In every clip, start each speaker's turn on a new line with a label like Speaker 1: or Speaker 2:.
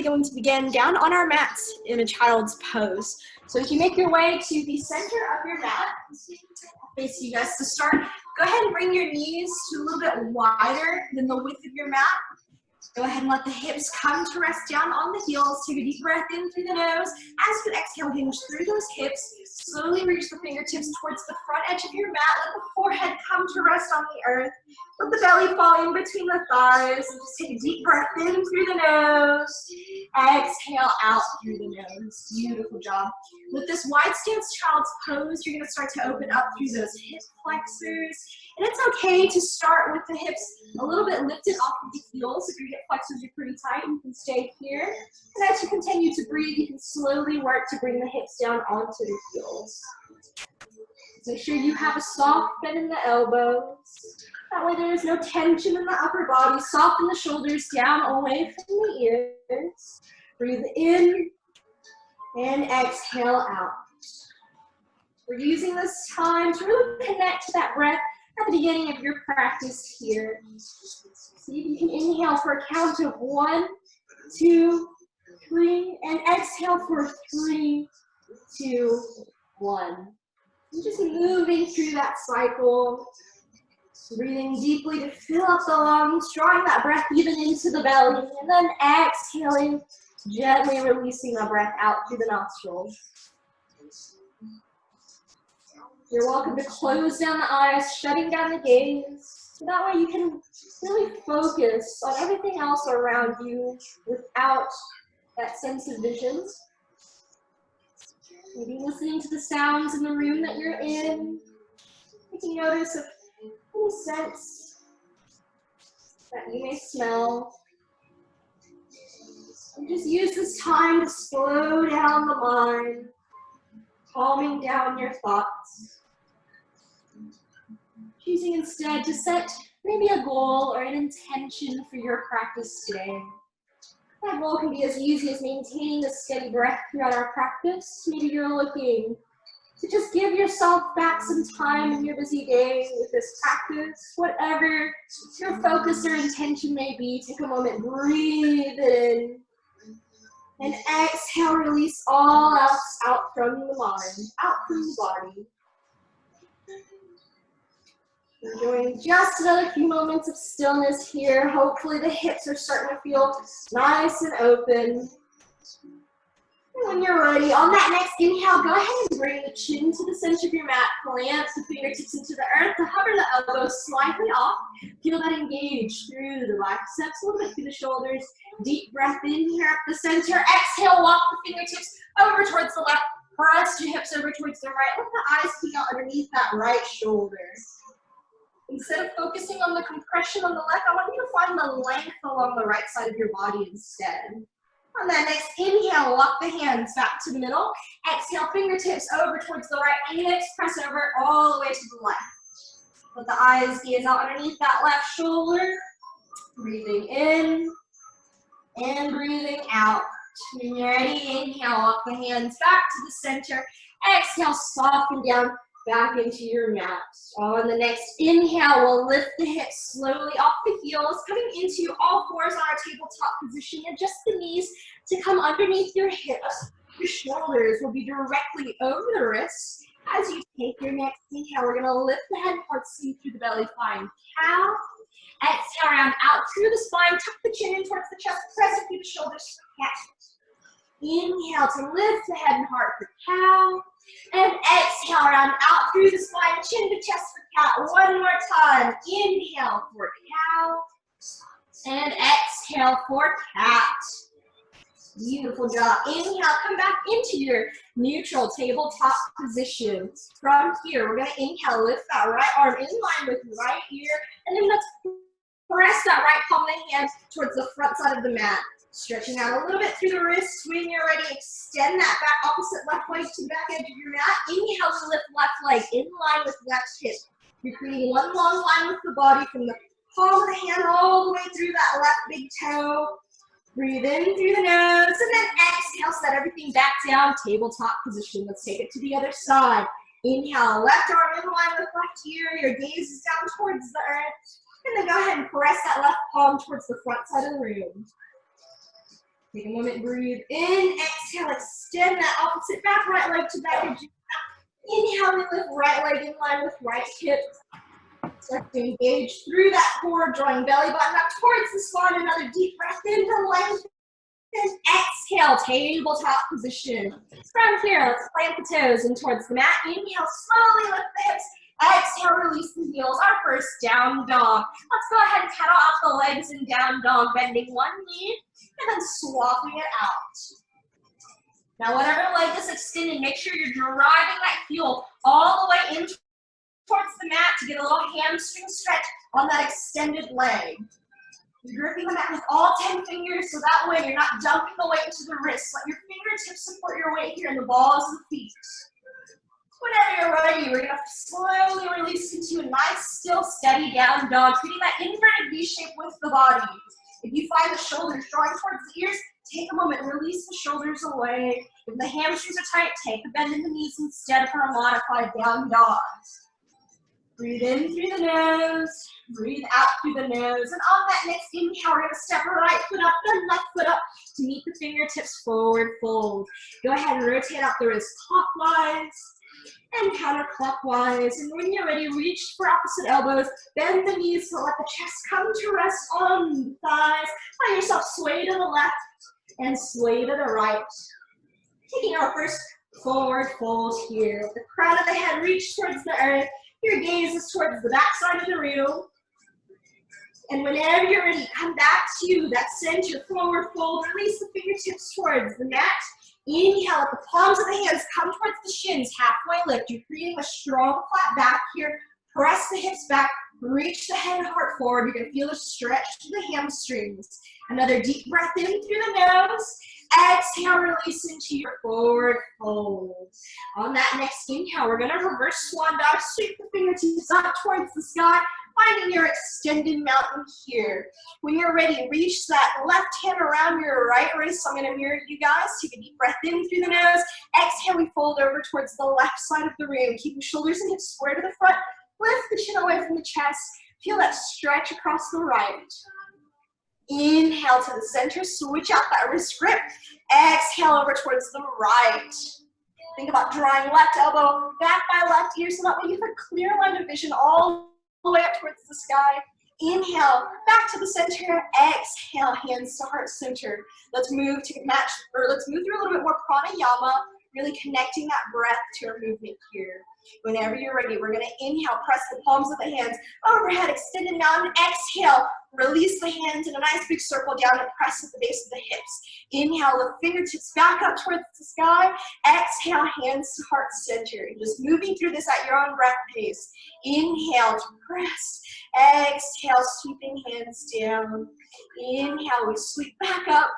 Speaker 1: going to begin down on our mats in a child's pose. So as you make your way to the center of your mat, face you guys to start, go ahead and bring your knees to a little bit wider than the width of your mat. Go ahead and let the hips come to rest down on the heels. Take a deep breath in through the nose. As you exhale, hinge through those hips. Slowly reach the fingertips towards the front edge of your mat. Let the forehead come to rest on the earth. Let the belly fall in between the thighs. And just take a deep breath in through the nose. Exhale out through the nose. Beautiful job. With this wide stance child's pose, you're going to start to open up through those hip flexors. And it's okay to start with the hips a little bit lifted off of the heels. If your hip flexors are pretty tight, you can stay here. And as you continue to breathe, you can slowly work to bring the hips down onto the heels. So make sure you have a soft bend in the elbows. That way there is no tension in the upper body. Soften the shoulders down away from the ears. Breathe in and exhale out. We're using this time to really connect to that breath at the beginning of your practice here. See if you can inhale for a count of 1, 2, 3, and exhale for 3, 2, 1. And just moving through that cycle, breathing deeply to fill up the lungs, drawing that breath even into the belly, and then exhaling, gently releasing the breath out through the nostrils. You're welcome to close down the eyes, shutting down the gaze. So that way you can really focus on everything else around you without that sense of vision. Maybe listening to the sounds in the room that you're in. Taking notice of any scents that you may smell. And just use this time to slow down the mind, calming down your thoughts. Choosing instead to set maybe a goal or an intention for your practice today. That goal can be as easy as maintaining a steady breath throughout our practice. Maybe you're looking to just give yourself back some time in your busy day with this practice. Whatever your focus or intention may be, take a moment, breathe in, and exhale, release all else out from the mind, out from the body. Enjoying just another few moments of stillness here. Hopefully the hips are starting to feel nice and open. And when you're ready, on that next inhale, go ahead and bring the chin to the center of your mat. Plant the fingertips into the earth. Hover the elbows slightly off. Feel that engage through the biceps, a little bit through the shoulders. Deep breath in here at the center. Exhale, walk the fingertips over towards the left. Press your hips over towards the right. Let the eyes peek out underneath that right shoulder. Instead of focusing on the compression on the left, I want you to find the length along the right side of your body instead. On that next inhale, walk the hands back to the middle. Exhale, fingertips over towards the right. Hips press over all the way to the left. Let the eyes gaze out underneath that left shoulder. Breathing in and breathing out. When you're ready, inhale, walk the hands back to the center. Exhale, soften down back into your mat. On the next inhale, we'll lift the hips slowly off the heels, coming into all fours on our tabletop position. Adjust the knees to come underneath your hips. Your shoulders will be directly over the wrists. As you take your next inhale, we're gonna lift the head part, sink through the belly, find cow. Exhale, round out through the spine, tuck the chin in towards the chest, press it through the shoulders for cat. Inhale to lift the head and heart for cow. And exhale, round out through the spine, chin to chest for cat. One more time. Inhale for cow. And exhale for cat. Beautiful job. Inhale, come back into your neutral tabletop position. From here, we're going to inhale, lift that right arm in line with the right ear. And then let's press that right palm of the hand towards the front side of the mat. Stretching out a little bit through the wrists. When you're ready, extend that back opposite left leg to the back edge of your mat. Inhale to lift left leg in line with left hip. You're creating one long line with the body from the palm of the hand all the way through that left big toe. Breathe in through the nose, and then exhale, set everything back down, tabletop position. Let's take it to the other side. Inhale, left arm in line with left ear. Your gaze is down towards the earth. And then go ahead and press that left palm towards the front side of the room. Take a moment, breathe in, exhale, extend that opposite back, right leg to back edge. Inhale, we lift right leg in line with right hip. Start to engage through that core, drawing belly button up towards the spine. Another deep breath in to lengthen. Exhale, tabletop position. From here, let's plant the toes in towards the mat. Inhale, slowly lift the hips. Exhale, release the heels. Our first down dog. Let's go ahead and pedal off the legs in down dog, bending one knee and then swapping it out. Now, whatever leg is extended, make sure you're driving that heel all the way in towards the mat to get a little hamstring stretch on that extended leg. You're gripping the mat with all 10 fingers so that way you're not dumping the weight into the wrists. Let your fingertips support your weight here in the balls of the feet. Whenever you're ready, we're going to slowly release into a nice, still, steady down dog, creating that inverted V shape with the body. If you find the shoulders drawing towards the ears, take a moment, release the shoulders away. If the hamstrings are tight, take a bend in the knees instead for a modified down dog. Breathe in through the nose, breathe out through the nose, and on that next inhale, we're going to step right foot up, then left foot up to meet the fingertips forward fold. Go ahead and rotate out the wrist clockwise and counterclockwise, and when you're ready, reach for opposite elbows, bend the knees to let the chest come to rest on the thighs. Find yourself sway to the left and sway to the right. Taking our first forward fold here. The crown of the head reach towards the earth. Your gaze is towards the back side of the room. And whenever you're ready, come back to that center forward fold. Release the fingertips towards the mat. Inhale, let the palms of the hands come towards the shins. Halfway lift. You're creating a strong flat back here. Press the hips back. Reach the head and heart forward. You're going to feel a stretch to the hamstrings. Another deep breath in through the nose. Exhale, release into your forward fold. On that next inhale, we're going to reverse swan dive. Sweep the fingertips up towards the sky, finding your extended mountain here. When you're ready, reach that left hand around your right wrist. I'm going to mirror you guys. Take a deep breath in through the nose. Exhale, we fold over towards the left side of the room. Keep your shoulders and hips square to the front. Lift the chin away from the chest. Feel that stretch across the right. Inhale to the center, switch out that wrist grip. Exhale over towards the right. Think about drawing left elbow back by left ear so that way you have a clear line of vision all the way up towards the sky. Inhale, back to the center. Exhale, hands to heart center. Let's move to match, or let's move through a little bit more pranayama, really connecting that breath to our movement here. Whenever you're ready, we're going to inhale, press the palms of the hands overhead, extended mountain. Exhale, release the hands in a nice big circle down and press at the base of the hips. Inhale, lift fingertips back up towards the sky. Exhale, hands to heart center. Just moving through this at your own breath pace. Inhale to press. Exhale, sweeping hands down. Inhale, we sweep back up.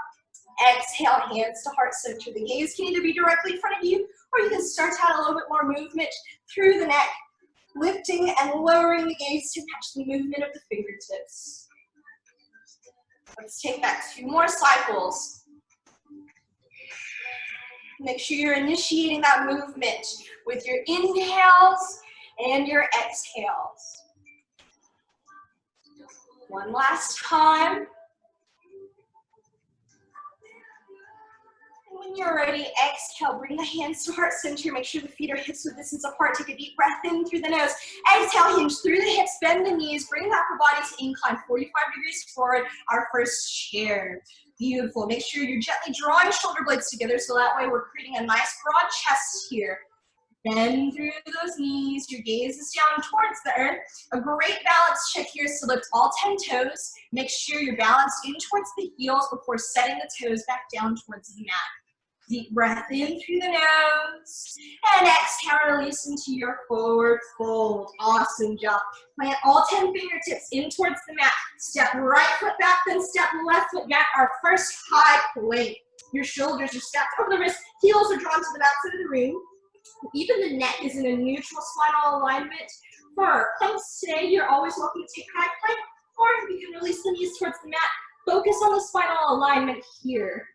Speaker 1: Exhale, hands to heart center. The gaze can either be directly in front of you, or you can start to add a little bit more movement through the neck, lifting and lowering the gaze to match the movement of the fingertips. Let's take that 2 more cycles. Make sure you're initiating that movement with your inhales and your exhales. One last time. When you're ready, exhale, bring the hands to heart center. Make sure the feet are hips width distance apart. Take a deep breath in through the nose. Exhale, hinge through the hips, bend the knees, bring the upper body to incline 45 degrees forward. Our first chair. Beautiful. Make sure you're gently drawing shoulder blades together so that way we're creating a nice broad chest here. Bend through those knees. Your gaze is down towards the earth. A great balance check here is to lift all 10 toes. Make sure you're balanced in towards the heels before setting the toes back down towards the mat. Deep breath in through the nose. And exhale, release into your forward fold. Awesome job. Plant all 10 fingertips in towards the mat. Step right foot back, then step left foot back. Our first high plank. Your shoulders are stacked over the wrist. Heels are drawn to the back side of the room. Even the neck is in a neutral spinal alignment. For our planks today, you're always welcome to take high plank, or you can release the knees towards the mat. Focus on the spinal alignment here.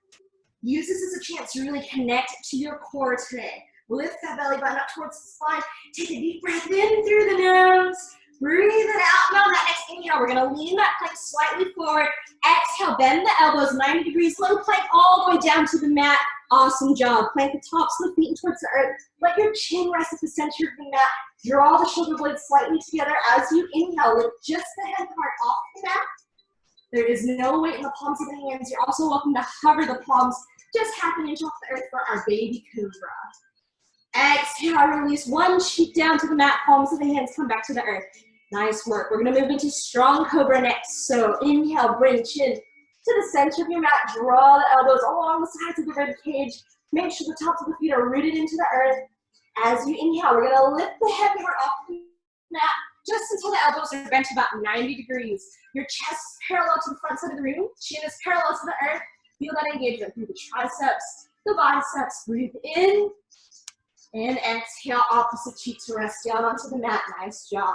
Speaker 1: Use this as a chance to really connect to your core today. Lift that belly button up towards the spine. Take a deep breath in through the nose. Breathe it out. Now that next inhale, we're gonna lean that plank slightly forward. Exhale, bend the elbows 90 degrees, low plank all the way down to the mat. Awesome job. Plant the tops of the feet towards the earth. Let your chin rest at the center of the mat. Draw the shoulder blades slightly together as you inhale. Lift just the head part off the mat. There is no weight in the palms of the hands. You're also welcome to hover the palms just half an inch off the earth for our baby cobra. Exhale, release one cheek down to the mat. Palms of the hands come back to the earth. Nice work. We're gonna move into strong cobra next. So inhale, bring chin to the center of your mat. Draw the elbows along the sides of the rib cage. Make sure the tops of the feet are rooted into the earth. As you inhale, we're gonna lift the head part off the mat just until the elbows are bent about 90 degrees. Your chest is parallel to the front side of the room. Chin is parallel to the earth. Feel that engagement through the triceps, the biceps. Breathe in and exhale, opposite cheek to rest down onto the mat. Nice job.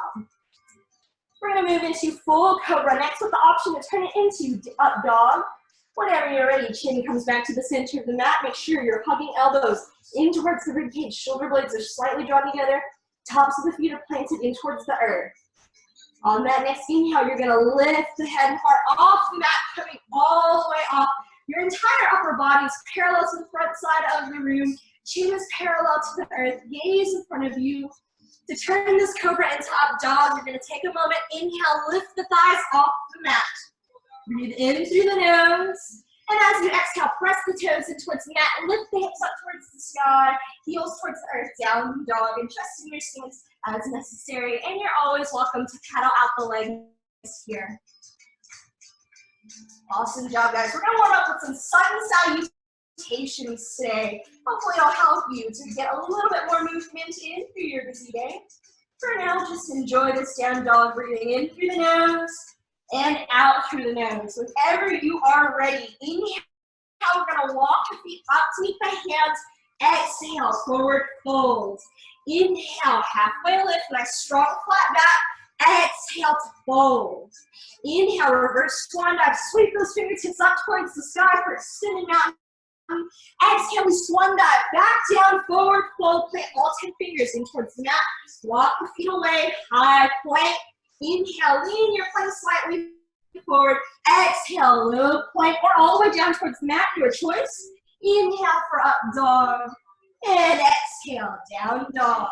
Speaker 1: We're gonna move into full cobra next with the option to turn it into up dog. Whenever you're ready, chin comes back to the center of the mat. Make sure you're hugging elbows in towards the rib cage. Shoulder blades are slightly drawn together. Tops of the feet are planted in towards the earth. On that next inhale, you're gonna lift the head and heart off the mat, coming all the way off. Your entire upper body is parallel to the front side of the room. Chin is parallel to the earth. Gaze in front of you. To turn this cobra into up dog, you're gonna take a moment. Inhale, lift the thighs off the mat. Breathe in through the nose. And as you exhale, press the toes in towards the mat. Lift the hips up towards the sky. Heels towards the earth, down dog. Adjust in your stance as necessary. And you're always welcome to paddle out the legs here. Awesome job, guys. We're gonna warm up with some sun salutations today. Hopefully it'll help you to get a little bit more movement in through your busy day. For now, just enjoy this down dog, breathing in through the nose and out through the nose. Whenever you are ready, inhale, we're gonna walk the feet up to meet the hands. Exhale, forward fold. Inhale, halfway lift, nice strong flat back. Exhale to fold. Inhale, reverse swan dive. Sweep those fingertips up towards the sky for extended mountain. Exhale, we swan dive. Back down, forward fold. Plant all 10 fingers in towards the mat. Walk the feet away, high plank. Inhale, lean your plank slightly forward. Exhale, low plank, or all the way down towards the mat, your choice. Inhale for up dog. And exhale, down dog.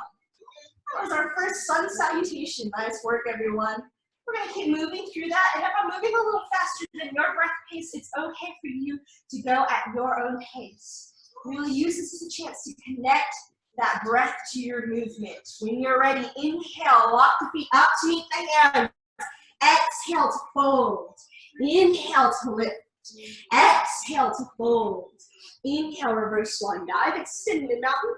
Speaker 1: That was our first sun salutation. Nice work, everyone. We're gonna keep moving through that, and if I'm moving a little faster than your breath pace, it's okay for you to go at your own pace. Really use this as a chance to connect that breath to your movement. When you're ready, inhale, walk the feet up to meet the hands. Exhale to fold. Inhale to lift. Exhale to fold. Inhale, reverse swan dive, extend the mountain.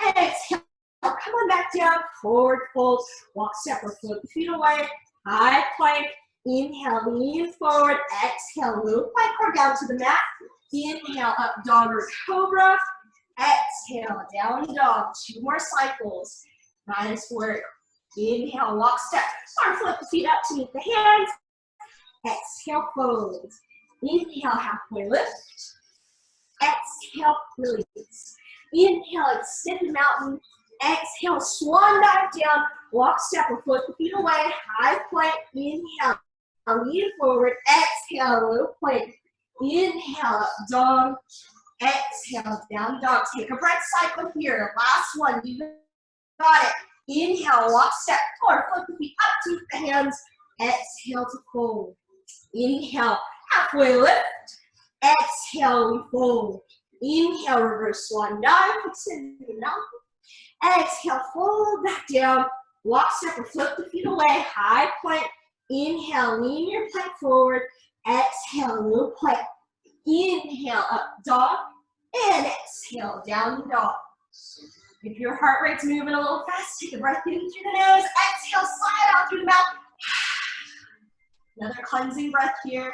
Speaker 1: Exhale, come on back down, forward fold. Walk step or float the feet away. High plank. Inhale, lean forward. Exhale, low plank or down to the mat. Inhale, up dog or cobra. Exhale, down dog. 2 more cycles. Nice work. Inhale, walk step. Or flip the feet up to meet the hands. Exhale, fold. Inhale, halfway lift. Exhale, release. Inhale, extend the mountain. Exhale, swan dive down. Walk step or flip the feet away. High plank. Inhale, lean forward. Exhale, low plank. Inhale, up dog. Exhale, down dog. Take a breath cycle here. Last one. You got it. Inhale, walk step or flip the feet up to the hands. Exhale to fold. Inhale, halfway lift. Exhale, we fold. Inhale, reverse swan dive. Extend the mountain. Exhale, fold back down. Walk step or flip the feet away. High plank. Inhale, lean your plank forward. Exhale, low plank. Inhale, up dog. And exhale, down dog. If your heart rate's moving a little fast, take a breath in through the nose. Exhale, slide out through the mouth. Another cleansing breath here.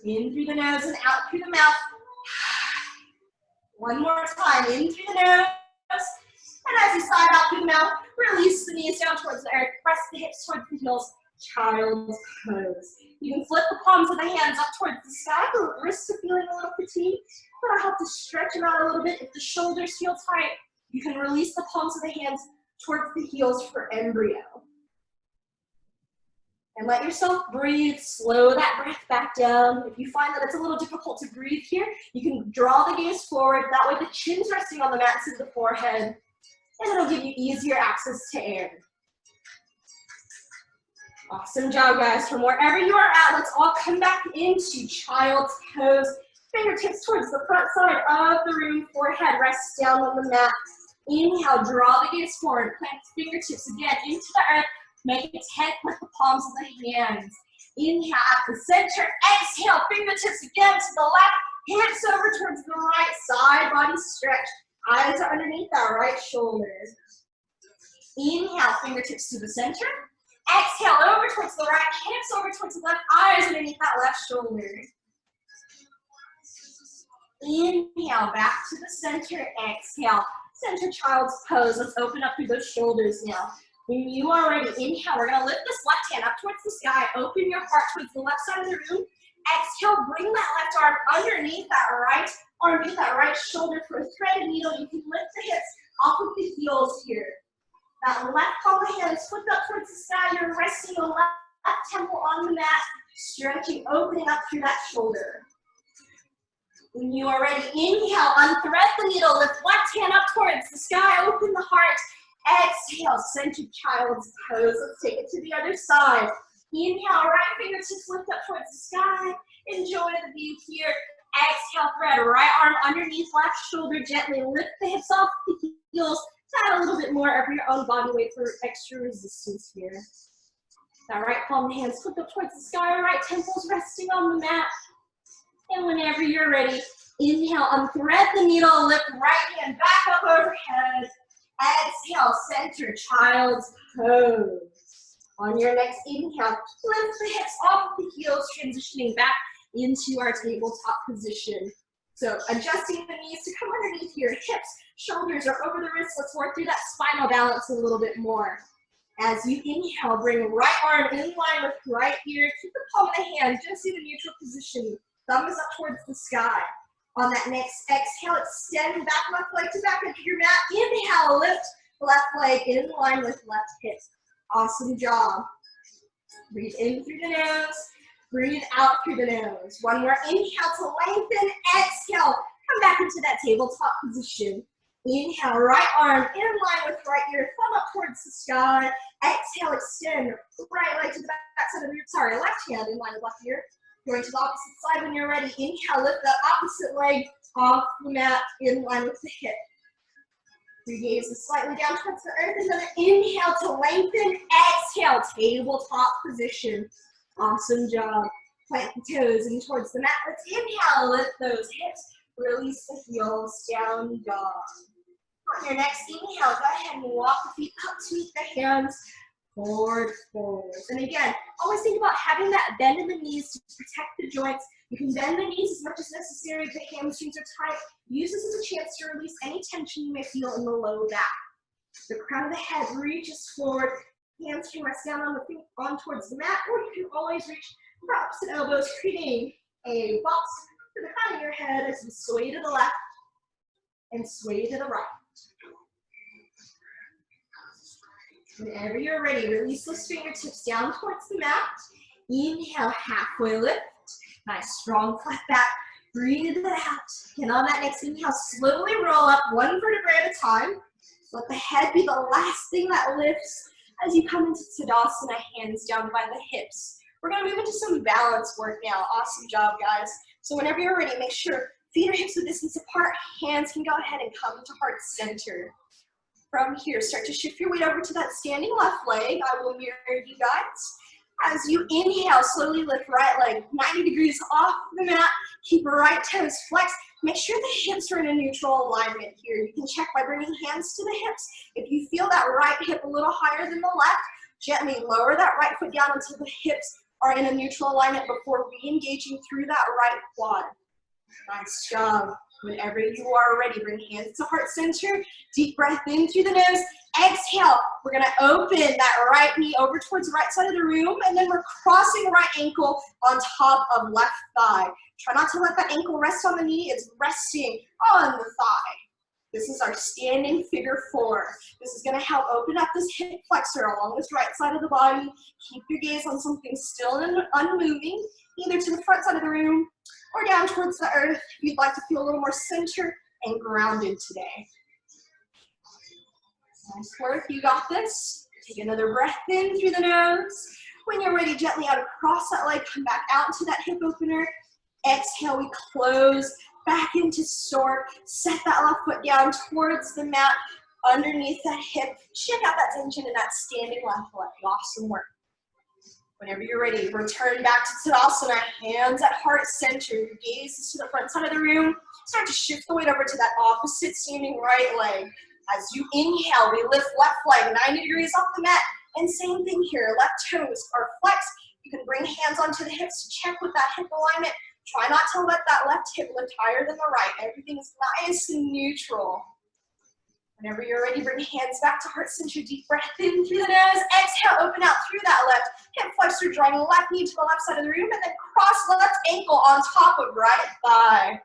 Speaker 1: In through the nose and out through the mouth. One more time, in through the nose. And as you slide out through the mouth, release the knees down towards the earth. Press the hips towards the heels. Child's pose. You can flip the palms of the hands up towards the sky. The wrists are feeling a little fatigued, but I'll have to stretch them out a little bit. If the shoulders feel tight, you can release the palms of the hands towards the heels for embryo. And let yourself breathe. Slow that breath back down. If you find that it's a little difficult to breathe here, you can draw the gaze forward. That way the chin's resting on the mat instead of the forehead. And it'll give you easier access to air. Awesome job, guys. From wherever you are at, let's all come back into child's pose. Fingertips towards the front side of the room. Forehead rests down on the mat. Inhale, draw the gaze forward. Plant the fingertips again into the earth. Make a tent with the palms of the hands. Inhale at the center. Exhale, fingertips again to the left. Hips over towards the right side. Body stretch. Eyes are underneath that right shoulder. Inhale, fingertips to the center. Exhale, over towards the right. Hips over towards the left. Eyes underneath that left shoulder. Inhale, back to the center. Exhale, center child's pose. Let's open up through those shoulders now. When you are ready, inhale, we're going to lift this left hand up towards the sky. Open your heart towards the left side of the room. Exhale, bring that left arm underneath that right arm, underneath that right shoulder for a threaded needle. You can lift the hips off of the heels here. That left palm of the hand is flipped up towards the sky. You're resting the left temple on the mat, stretching, opening up through that shoulder. When you are ready, inhale, unthread the needle, lift left hand up towards the sky, open the heart. Exhale, center child's pose. Let's take it to the other side. Inhale, right fingertips lift up towards the sky. Enjoy the view here. Exhale, thread right arm underneath left shoulder. Gently lift the hips off the heels. Add a little bit more of your own body weight for extra resistance here. That right palm of the hands flipped up towards the sky. Right temple's resting on the mat. And whenever you're ready, inhale, unthread the needle. Lift right hand back up overhead. Exhale, center child's pose. On your next inhale, lift the hips off the heels, transitioning back into our tabletop position. So adjusting the knees to come underneath your hips, shoulders are over the wrists. Let's work through that spinal balance a little bit more. As you inhale, bring right arm in line with right ear. Keep the palm of the hand just in a neutral position. Thumb is up towards the sky. On that next exhale, extend back left leg to back into your mat. Inhale, lift left leg in line with left hip. Awesome job. Breathe in through the nose. Breathe out through the nose. One more inhale to lengthen. Exhale, come back into that tabletop position. Inhale, right arm in line with right ear. Thumb up towards the sky. Exhale, extend right leg to the back side of the root. Sorry, left hand in line with left ear. Going to the opposite side when you're ready. Inhale, lift the opposite leg off the mat in line with the hip. Your gaze is slightly down towards the earth. Another inhale to lengthen. Exhale, tabletop position. Awesome job. Plant the toes in towards the mat. Let's inhale, lift those hips. Release the heels, down dog. On your next inhale, go ahead and walk the feet up to meet the hands. Forward folds. And again, always think about having that bend in the knees to protect the joints. You can bend the knees as much as necessary if the hamstrings are tight. Use this as a chance to release any tension you may feel in the low back. The crown of the head reaches forward. Hands can rest down on the feet on towards the mat, or you can always reach for opposite elbows, creating a box for the crown of your head as you sway to the left and sway to the right. Whenever you're ready, release those fingertips down towards the mat. Inhale, halfway lift. Nice, strong flat back. Breathe it out. And on that next inhale, slowly roll up one vertebrae at a time. Let the head be the last thing that lifts as you come into Tadasana, hands down by the hips. We're going to move into some balance work now. Awesome job, guys. So whenever you're ready, make sure feet or hips are distance apart. Hands can go ahead and come to heart center. From here, start to shift your weight over to that standing left leg. I will mirror you guys. As you inhale, slowly lift right leg 90 degrees off the mat. Keep right toes flexed. Make sure the hips are in a neutral alignment here. You can check by bringing hands to the hips. If you feel that right hip a little higher than the left, gently lower that right foot down until the hips are in a neutral alignment before re-engaging through that right quad. Nice job. Whenever you are ready, bring hands to heart center. Deep breath in through the nose. Exhale. We're going to open that right knee over towards the right side of the room, and then we're crossing right ankle on top of left thigh. Try not to let that ankle rest on the knee. It's resting on the thigh. This is our standing figure 4. This is going to help open up this hip flexor along this right side of the body. Keep your gaze on something still and unmoving, either to the front side of the room or down towards the earth if you'd like to feel a little more centered and grounded today. Nice work, you got this. Take another breath in through the nose. When you're ready, gently out across that leg, come back out into that hip opener. Exhale, we close back into stork. Set that left foot down towards the mat, underneath that hip. Shake out that tension in that standing left leg. Awesome work. Whenever you're ready, return back to Tadasana, hands at heart center. Your gaze is to the front side of the room. Start to shift the weight over to that opposite standing right leg. As you inhale, we lift left leg 90 degrees off the mat. And same thing here, left toes are flexed. You can bring hands onto the hips to check with that hip alignment. Try not to let that left hip lift higher than the right. Everything is nice and neutral. Whenever you're ready, bring hands back to heart center. Deep breath in through the nose. Exhale, open out through that left hip flexor, drawing left knee to the left side of the room, and then cross left ankle on top of right thigh.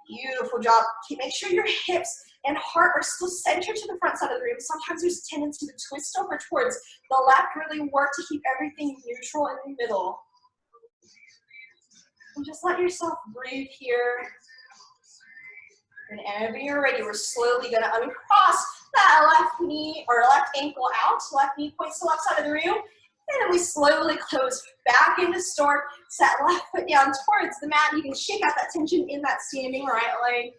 Speaker 1: Beautiful job. Make sure your hips and heart are still centered to the front side of the room. Sometimes there's a tendency to twist over towards the left. Really work to keep everything neutral in the middle. And just let yourself breathe here. Whenever you're ready, we're slowly going to uncross that left knee or left ankle out. Left knee points to the left side of the room. And then we slowly close back into stork. Set left foot down towards the mat. You can shake out that tension in that standing right leg.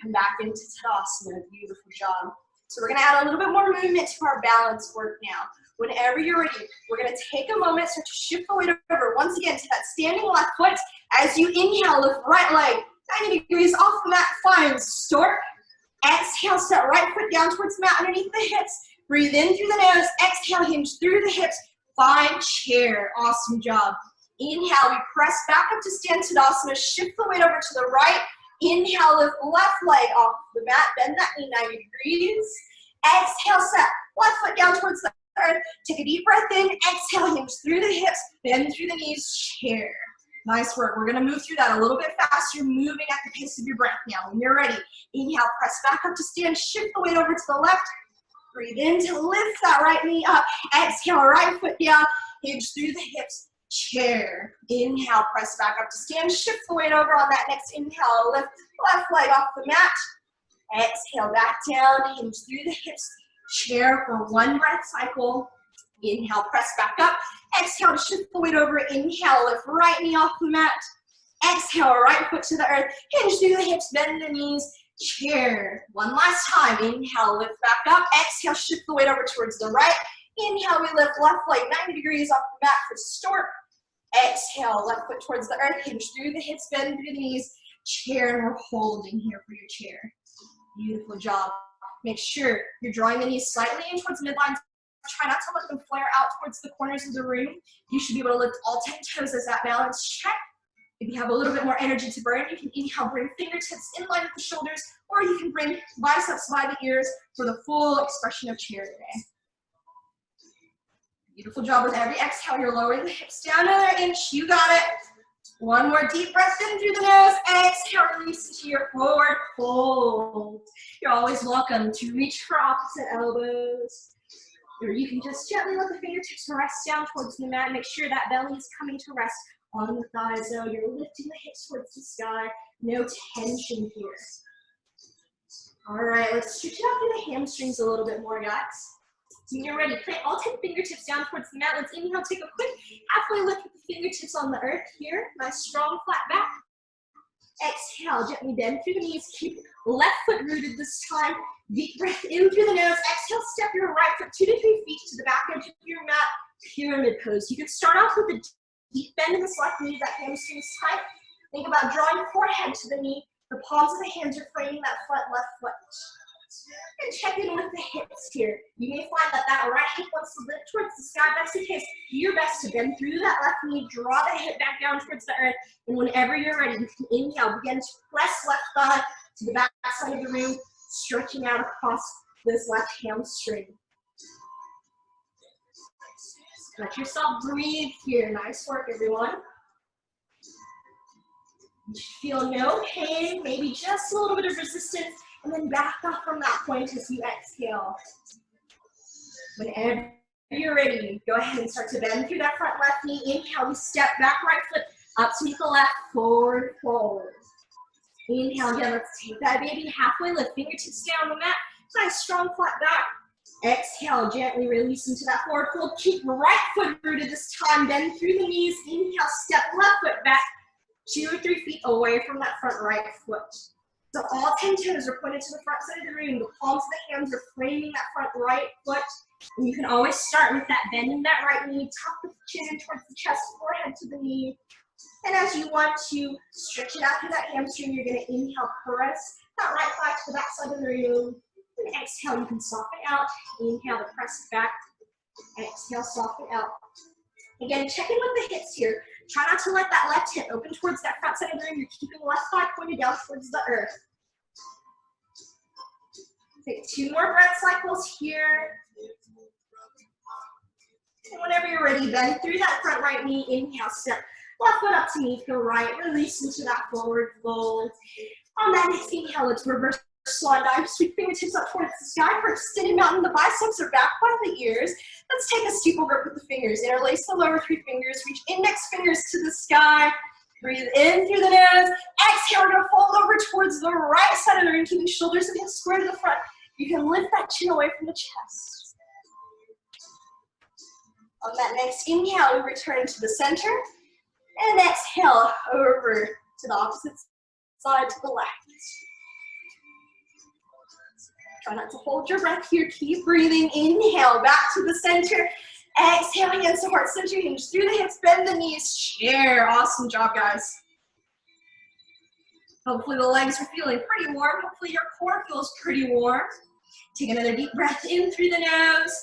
Speaker 1: Come back into Tadasana. Beautiful job. So we're going to add a little bit more movement to our balance work now. Whenever you're ready, we're going to take a moment, start to shift the weight over once again to that standing left foot. As you inhale, lift right leg 90 degrees off the mat, find stork. Exhale, step right foot down towards the mat underneath the hips. Breathe in through the nose. Exhale, hinge through the hips. Find chair. Awesome job. Inhale, we press back up to stand Tadasana. Shift the weight over to the right. Inhale, lift left leg off the mat. Bend that knee 90 degrees. Exhale, step left foot down towards the earth. Take a deep breath in. Exhale, hinge through the hips. Bend through the knees. Chair. Nice work. We're going to move through that a little bit faster, moving at the pace of your breath now. When you're ready, inhale, press back up to stand. Shift the weight over to the left. Breathe in to lift that right knee up. Exhale, right foot down. Hinge through the hips. Chair. Inhale, press back up to stand. Shift the weight over on that next inhale. Lift left leg off the mat. Exhale, back down. Hinge through the hips. Chair for one breath cycle. Inhale, press back up. Exhale to shift the weight over. Inhale, lift right knee off the mat. Exhale, right foot to the earth. Hinge through the hips, bend the knees. Chair. One last time. Inhale, lift back up. Exhale, shift the weight over towards the right. Inhale, we lift left leg 90 degrees off the mat for stork. Exhale, left foot towards the earth. Hinge through the hips, bend through the knees. Chair, and we're holding here for your chair. Beautiful job. Make sure you're drawing the knees slightly in towards midline. Try not to let them flare out towards the corners of the room. You should be able to lift all 10 toes as that balance check. If you have a little bit more energy to burn, you can inhale, bring fingertips in line with the shoulders, or you can bring biceps by the ears for the full expression of chair today. Beautiful job. With every exhale, you're lowering the hips down another inch. You got it. One more deep breath in through the nose. Exhale, release to your forward fold. You're always welcome to reach for opposite elbows. Or you can just gently let the fingertips rest down towards the mat. Make sure that belly is coming to rest on the thighs. So you're lifting the hips towards the sky. No tension here. All right, let's stretch out through the hamstrings a little bit more, guys. So when you're ready, plant all 10 fingertips down towards the mat. Let's inhale, take a quick halfway lift with the fingertips on the earth here. Nice strong flat back. Exhale, gently bend through the knees. Keep left foot rooted this time. Deep breath in through the nose. Exhale, step your right foot 2 to 3 feet to the back edge of your mat. Pyramid pose. You can start off with a deep bend in this left knee. That hamstring is tight. Think about drawing forehead to the knee. The palms of the hands are framing that front left foot. And check in with the hips here. You may find that that right hip wants to lift towards the sky. If that's the case, do your best to bend through that left knee, draw the hip back down towards the earth, and whenever you're ready, you can inhale, begin to press left thigh to the back side of the room, stretching out across this left hamstring. Let yourself breathe here. Nice work, everyone. You should feel no pain, maybe just a little bit of resistance And then back up from that point as you exhale. Whenever you're ready, go ahead and start to bend through that front left knee. Inhale, we step back, right foot up to meet the left, forward fold. Inhale again, let's take that baby halfway lift, fingertips down the mat, nice strong flat back. Exhale, gently release into that forward fold. Keep right foot rooted this time, bend through the knees. Inhale, step left foot back, 2 or 3 feet away from that front right foot. So all 10 toes are pointed to the front side of the room. The palms of the hands are framing that front right foot. And you can always start with that bending that right knee, tuck the chin in towards the chest, forehead to the knee. And as you want to stretch it out through that hamstring, you're going to inhale, press that right thigh to the back side of the room. And exhale, you can soften out. Inhale to press it back. Exhale, soften out. Again, check in with the hips here. Try not to let that left hip open towards that front side of the room. You're keeping the left thigh pointed down towards the earth. Take 2 more breath cycles here. And whenever you're ready, bend through that front right knee. Inhale, step left foot up to meet the right. Release into that forward fold. On that next inhale, let's reverse swan dive. Sweep fingertips up towards the sky. For extended mountain, the biceps are back by the ears. Let's take a steeple grip with the fingers. Interlace the lower 3 fingers. Reach index fingers to the sky. Breathe in through the nose. Exhale, we're going to fold over towards the right side of the room, keeping shoulders and hips square to the front. You can lift that chin away from the chest. On that next inhale, we return to the center. And exhale, over to the opposite side to the left. Try not to hold your breath here. Keep breathing. Inhale, back to the center. Exhale against the heart center. Hinge through the hips, bend the knees, chair. Awesome job, guys. Hopefully the legs are feeling pretty warm. Hopefully your core feels pretty warm. Take another deep breath in through the nose.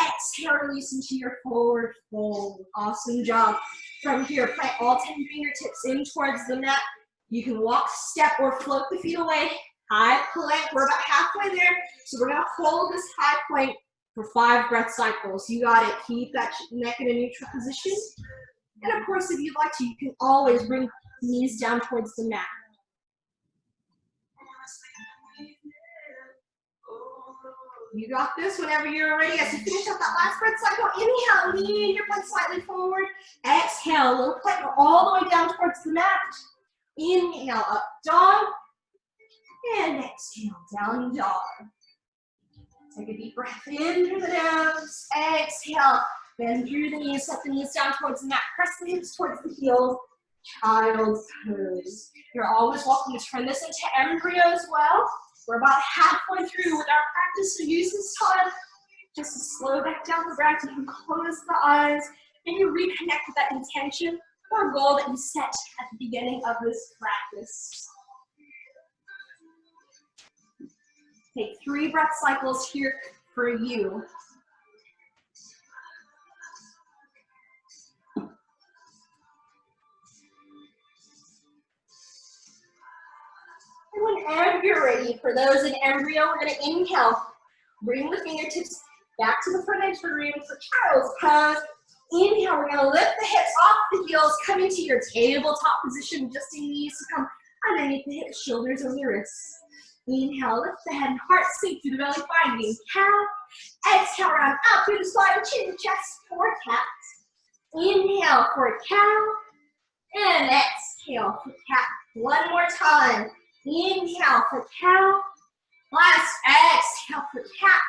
Speaker 1: Exhale, release into your forward fold. Awesome job. From here, plant all 10 fingertips in towards the mat. You can walk, step, or float the feet away. High plank, we're about halfway there. So we're gonna hold this high plank for 5 breath cycles. You got it. Keep that neck in a neutral position. And of course, if you'd like to, you can always bring knees down towards the mat. You got this whenever you're ready. As you finish up that last breath cycle, inhale, lean your butt slightly forward. Exhale, little plank all the way down towards the mat. Inhale, up dog. And exhale, down dog. Take a deep breath in through the nose. Exhale, bend through the knees, set the knees down towards the mat. Press the hips towards the heels. Child's pose. You're always welcome to turn this into embryo as well. We're about halfway through with our practice, so use this time just to slow back down the breath. You can close the eyes and you reconnect with that intention or goal that you set at the beginning of this practice. Take 3 breath cycles here for you. And whenever you're ready, for those in embryo, we're going to inhale. Bring the fingertips back to the front edge of the room for child's pose. Inhale, we're going to lift the hips off the heels, come into your tabletop position, adjusting knees to come underneath the hips, shoulders over the wrists. Inhale, lift the head and heart, sink through the belly, finding cow. Exhale, round out through the spine, chin to chest for cat. Inhale for cow. And exhale for cat. One more time. Inhale for cow. Last exhale for cat.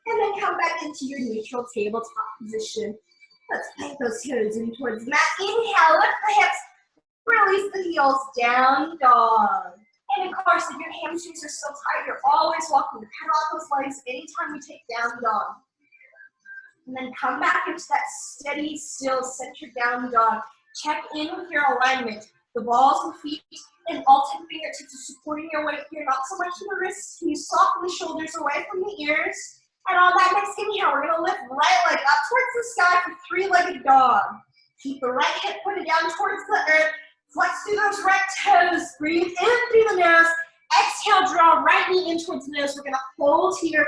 Speaker 1: And then come back into your neutral tabletop position. Let's plant those toes in towards the mat. Inhale, lift the hips. Release the heels, down dog. And of course, if your hamstrings are still tight, you're always welcome to pedal out those legs anytime we take down dog. And then come back into that steady, still, centered down dog. Check in with your alignment. The balls of the feet and all 10 fingertips are supporting your weight here, not so much in the wrists. Can you soften the shoulders away from the ears? And on that next inhale, we're going to lift right leg up towards the sky for 3-legged dog. Keep the right hip pointed down towards the earth. Flex through those right toes. Breathe in through the nose. Exhale, draw right knee in towards the nose. We're going to hold here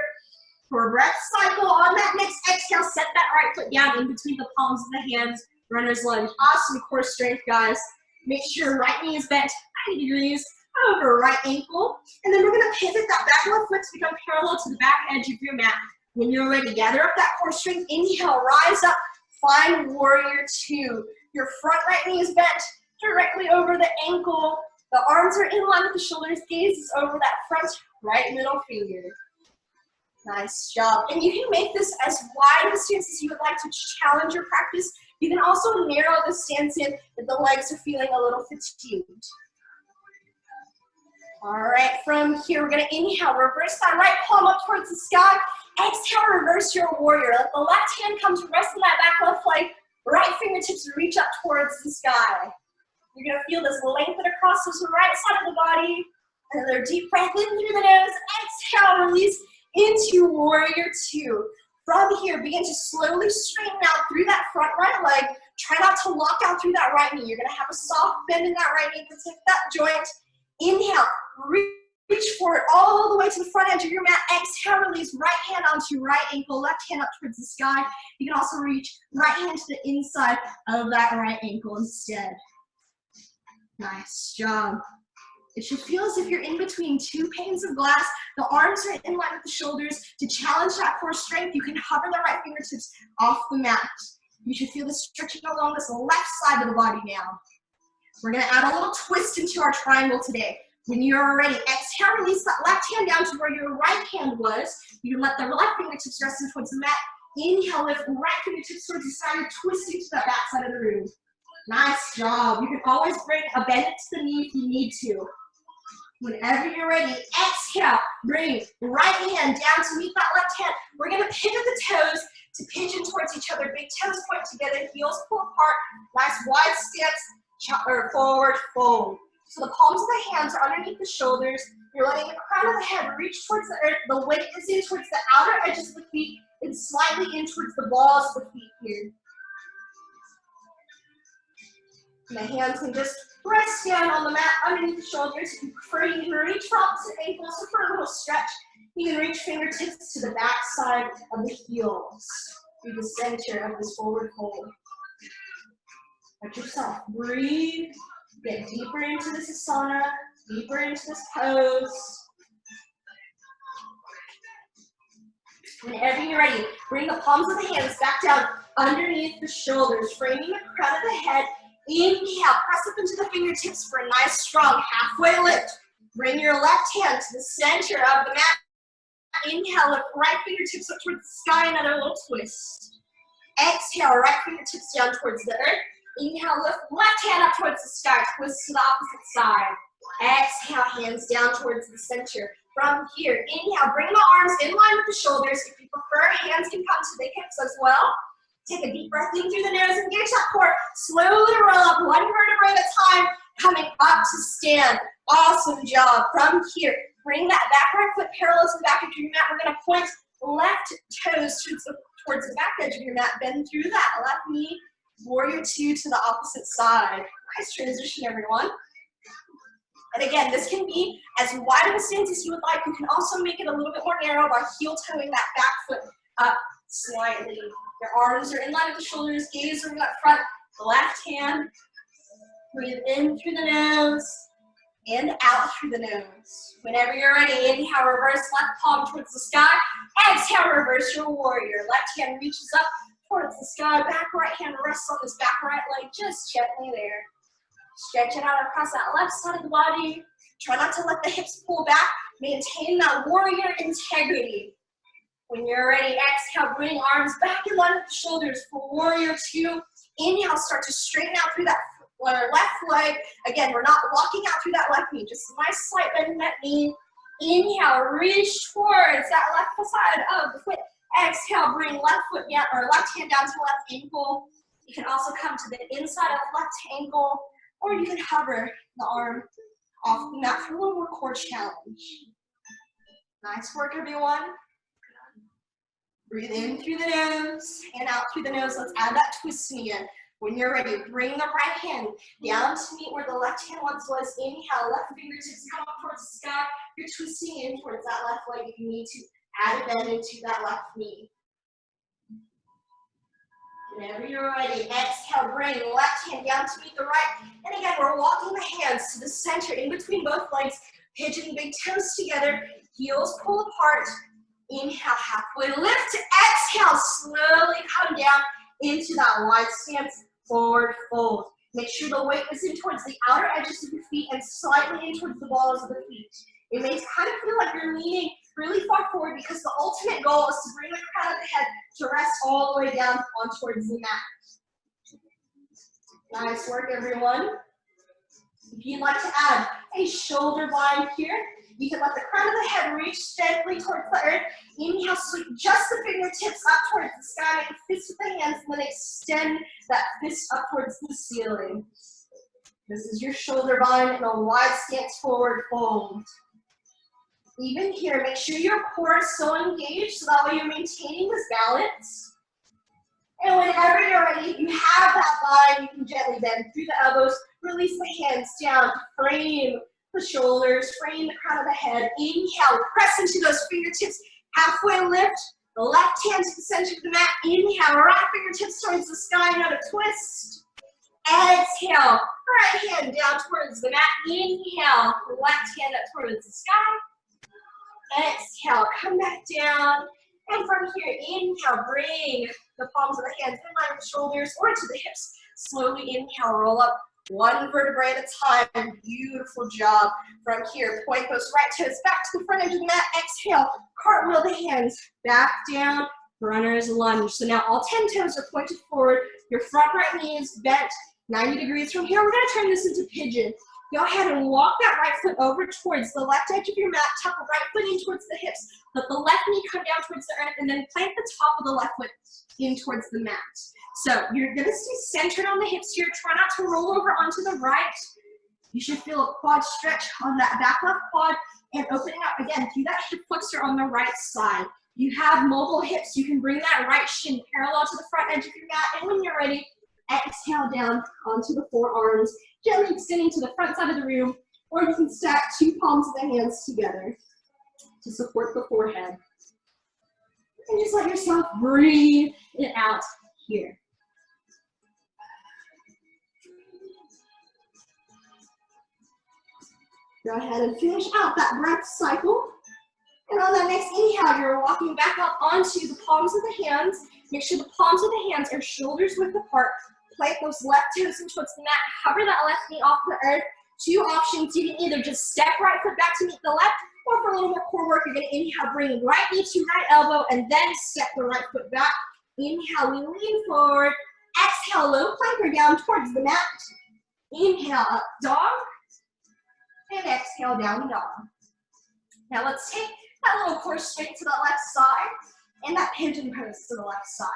Speaker 1: for a breath cycle. On that next exhale, set that right foot down in between the palms of the hands. Runner's lunge. Awesome core strength, guys. Make sure right knee is bent 90 degrees over right ankle. And then we're going to pivot that back left foot to become parallel to the back edge of your mat. When you're ready, gather up that core strength. Inhale, rise up, find warrior two. Your front right knee is bent directly over the ankle. The arms are in line with the shoulders, gaze is over that front right middle finger. Nice job. And you can make this as wide of a stance as you would like to challenge your practice. You can also narrow the stance in if the legs are feeling a little fatigued. All right, from here, we're gonna inhale, reverse that right palm up towards the sky. Exhale, reverse your warrior. Let the left hand come to rest on that back left leg. Right fingertips reach up towards the sky. You're gonna feel this lengthen across this right side of the body. Another deep breath in through the nose. Exhale, release into warrior two. From here, begin to slowly straighten out through that front right leg. Try not to lock out through that right knee. You're gonna have a soft bend in that right knee. Protect that joint. Inhale, reach forward all the way to the front edge of your mat. Exhale, release right hand onto right ankle, left hand up towards the sky. You can also reach right hand to the inside of that right ankle instead. Nice job. It should feel as if you're in between two panes of glass. The arms are in line with the shoulders. To challenge that core strength, you can hover the right fingertips off the mat. You should feel the stretching along this left side of the body now. We're gonna add a little twist into our triangle today. When you're ready, exhale, release that left hand down to where your right hand was. You can let the left fingertips rest in towards the mat. Inhale, lift right fingertips towards the side, you're twisting to that back side of the room. Nice job. You can always bring a bend to the knee if you need to. Whenever you're ready, exhale, bring right hand down to meet that left hand. We're gonna pivot the toes to pigeon towards each other. Big toes point together, heels pull apart. Nice wide stance, or forward fold. So the palms of the hands are underneath the shoulders. You're letting the crown of the head reach towards the earth. The weight is in towards the outer edges of the feet and slightly in towards the balls of the feet here. And the hands can just rest down on the mat underneath the shoulders. If you prefer, you can reach for opposite ankles. So for a little stretch, you can reach fingertips to the back side of the heels through the center of this forward fold. Let yourself breathe. Get deeper into this asana, deeper into this pose. Whenever you're ready, bring the palms of the hands back down underneath the shoulders, framing the crown of the head. Inhale, press up into the fingertips for a nice, strong halfway lift. Bring your left hand to the center of the mat. Inhale, lift right fingertips up towards the sky, another little twist. Exhale, right fingertips down towards the earth. Inhale, lift left hand up towards the sky, twist to the opposite side. Exhale, hands down towards the center. From here, inhale, bring the arms in line with the shoulders. If you prefer, hands can come to the hips as well. Take a deep breath in through the nose, engage that core. Slowly roll up, one vertebrae at a time, coming up to stand. Awesome job. From here, bring that back right foot parallel to the back of your mat. We're gonna point left toes towards the back edge of your mat. Bend through that left knee. Warrior two to the opposite side. Nice transition, everyone. And again, this can be as wide of a stance as you would like. You can also make it a little bit more narrow by heel toeing that back foot up slightly. Your arms are in line with the shoulders, gaze over that front, left hand. Breathe in through the nose and out through the nose. Whenever you're ready, inhale, reverse left palm towards the sky. Exhale, reverse your warrior. Left hand reaches up towards the sky. Back right hand rests on this back right leg, just gently there. Stretch it out across that left side of the body. Try not to let the hips pull back. Maintain that warrior integrity. When you're ready, exhale, bring arms back in line with the shoulders for warrior two. Inhale, start to straighten out through that left leg. Again, we're not walking out through that left knee, just a nice slight bend in that knee. Inhale, reach towards that left side of the foot. Exhale, bring left foot down, or left hand down to left ankle. You can also come to the inside of left ankle, or you can hover the arm off the mat for a little more core challenge. Nice work, everyone. Breathe in through the nose and out through the nose. Let's add that twist again. When you're ready, bring the right hand down to meet where the left hand once was. Inhale, left fingertips come up towards the sky. You're twisting in towards that left leg if you need to. Add a bend into that left knee. Whenever you're ready, exhale, bring left hand down to meet the right. And again, we're walking the hands to the center in between both legs. Pigeon big toes together, heels pull apart. Inhale, halfway lift. Exhale, slowly come down into that wide stance, forward fold. Make sure the weight is in towards the outer edges of your feet and slightly in towards the balls of the feet. It may kind of feel like you're leaning really far forward because the ultimate goal is to bring the crown of the head to rest all the way down on towards the mat. Nice work, everyone. If you'd like to add a shoulder bind here, you can let the crown of the head reach gently towards the earth. Inhale, sweep just the fingertips up towards the sky. Make a fist with the hands, and then extend that fist up towards the ceiling. This is your shoulder bind in a wide stance forward fold. Even here, make sure your core is so engaged so that way you're maintaining this balance. And whenever you're ready, if you have that bind, you can gently bend through the elbows, release the hands down, frame the shoulders, frame the crown of the head. Inhale, press into those fingertips, halfway lift, the left hand to the center of the mat. Inhale, right fingertips towards the sky, another twist. Exhale, right hand down towards the mat. Inhale, left hand up towards the sky. Exhale, come back down. And from here, inhale, bring the palms of the hands in line with the shoulders or to the hips. Slowly inhale, roll up one vertebrae at a time. Beautiful job. From here, point those right toes back to the front edge of the mat. Exhale, cartwheel the hands back down, runner's lunge. So now all 10 toes are pointed forward. Your front right knee is bent 90 degrees. From here, we're going to turn this into pigeon. Go ahead and walk that right foot over towards the left edge of your mat. Tuck the right foot in towards the hips. Let the left knee come down towards the earth, and then plant the top of the left foot in towards the mat. So you're going to stay centered on the hips here. Try not to roll over onto the right. You should feel a quad stretch on that back left quad and opening up again through that hip flexor on the right side. You have mobile hips. You can bring that right shin parallel to the front edge of your mat, and when you're ready, exhale down onto the forearms, gently extending to the front side of the room, or you can stack two palms of the hands together to support the forehead. And just let yourself breathe it out here. Go ahead and finish out that breath cycle. And on that next inhale, you're walking back up onto the palms of the hands. Make sure the palms of the hands are shoulders width apart. Plant those left toes in towards the mat. Hover that left knee off the earth. Two options. You can either just step right foot back to meet the left, or for a little more core work, you're going to inhale, bring right knee to right elbow, and then step the right foot back. Inhale, we lean forward. Exhale, low plank or down towards the mat. Inhale, up dog. And exhale, down dog. Now let's take that little core straight to the left side, and that pigeon pose to the left side.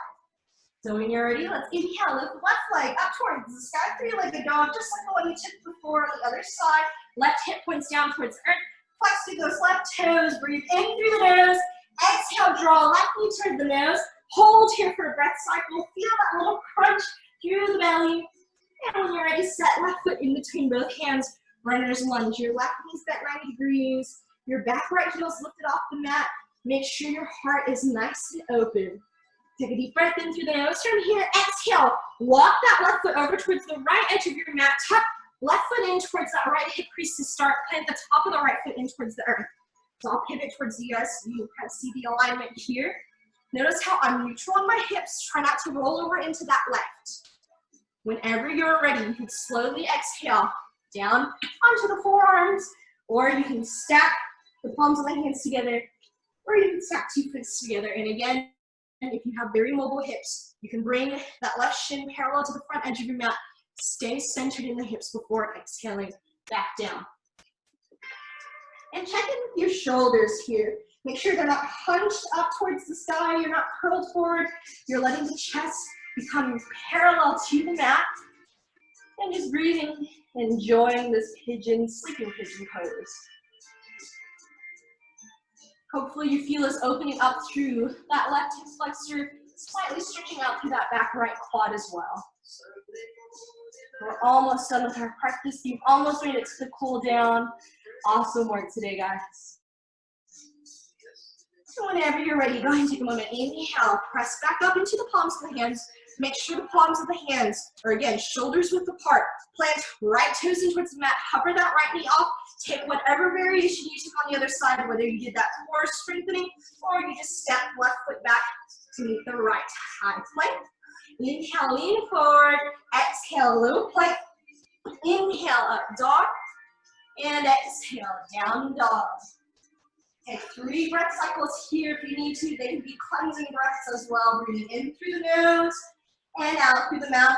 Speaker 1: So when you're ready, let's inhale, lift the left leg up towards the sky, three-legged dog, just like the one you took before on the other side. Left hip points down towards the earth. Flex through those left toes, breathe in through the nose. Exhale, draw left knee toward the nose. Hold here for a breath cycle. Feel that little crunch through the belly. And when you're ready, set left foot in between both hands. Runner's lunge. Your left knee's bent 90 degrees. Your back right heel's lifted off the mat. Make sure your heart is nice and open. Take a deep breath in through the nose. From here, exhale. Walk that left foot over towards the right edge of your mat. Tuck left foot in towards that right hip crease to start. Plant the top of the right foot in towards the earth. So I'll pivot towards you guys so you kind of see the alignment here. Notice how I'm neutral on my hips. Try not to roll over into that left. Whenever you're ready, you can slowly exhale down onto the forearms, or you can stack the palms of the hands together, or you can stack two fists together. And again, if you have very mobile hips, you can bring that left shin parallel to the front edge of your mat. Stay centered in the hips before exhaling back down. And check in with your shoulders here. Make sure they're not hunched up towards the sky. You're not curled forward. You're letting the chest become parallel to the mat. And just breathing, enjoying this sleeping pigeon pose. Hopefully you feel us opening up through that left hip flexor, slightly stretching out through that back right quad as well. We're almost done with our practice. You've almost made it to the cool down. Awesome work today, guys. So whenever you're ready, go ahead and take a moment. Inhale, press back up into the palms of the hands. Make sure the palms of the hands are, again, shoulders width apart. Plant right toes in towards the mat. Hover that right knee off. Take whatever variation you took on the other side, whether you did that core strengthening or you just step left foot back to meet the right high plank. Inhale, lean forward. Exhale, low plank. Inhale, up dog. And exhale, down dog. Take 3 breath cycles here if you need to. They can be cleansing breaths as well. Breathing in through the nose and out through the mouth.